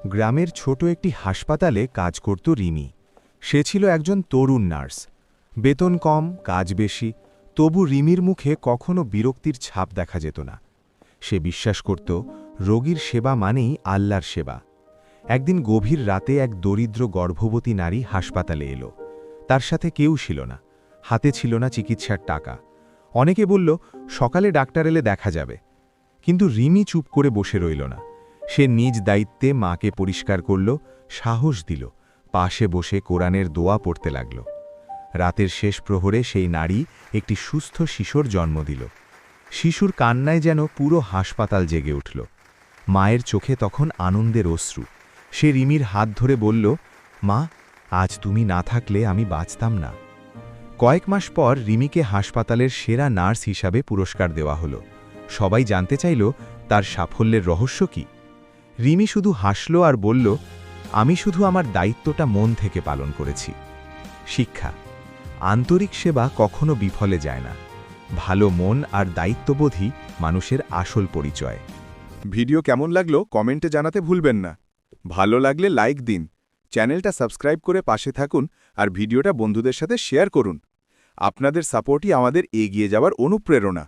গ্রামের ছোট একটি হাসপাতালে কাজ করত রিমি। সে ছিল একজন তরুণ নার্স। বেতন কম, কাজ বেশি, তবু রিমির মুখে কখনো বিরক্তির ছাপ দেখা যেত না। সে বিশ্বাস করত রোগীর সেবা মানেই আল্লাহর সেবা। একদিন গভীর রাতে এক দরিদ্র গর্ভবতী নারী হাসপাতালে এলো। তার সাথে কেউ ছিল না, হাতে ছিল না চিকিৎসার টাকা। অনেকে বলল সকালে ডাক্তার এলে দেখা যাবে, কিন্তু রিমি চুপ করে বসে রইল না। সে নিজ দায়িত্বে মাকে পরিষ্কার করল, সাহস দিল, পাশে বসে কোরআনের দোয়া পড়তে লাগল। রাতের শেষ প্রহরে সেই নারী একটি সুস্থ শিশুর জন্ম দিল। শিশুর কান্নায় যেন পুরো হাসপাতাল জেগে উঠল। মায়ের চোখে তখন আনন্দের অশ্রু। সে রিমির হাত ধরে বলল, মা, আজ তুমি না থাকলে আমি বাঁচতাম না। কয়েক মাস পর রিমিকে হাসপাতালের সেরা নার্স হিসাবে পুরস্কার দেওয়া হলো। সবাই জানতে চাইল তার সাফল্যের রহস্য কি। রিমি শুধু হাসল আর বলল, আমি শুধু আমার দায়িত্বটা মন থেকে পালন করেছি। শিক্ষা: আন্তরিক সেবা কখনো বিফলে যায় না। ভালো মন আর দায়িত্ববোধই মানুষের আসল পরিচয়। ভিডিও কেমন লাগলো কমেন্টে জানাতে ভুলবেন না। ভালো লাগলে লাইক দিন, চ্যানেলটা সাবস্ক্রাইব করে পাশে থাকুন আর ভিডিওটা বন্ধুদের সাথে শেয়ার করুন। আপনাদের সাপোর্টই আমাদের এগিয়ে যাওয়ার অনুপ্রেরণা।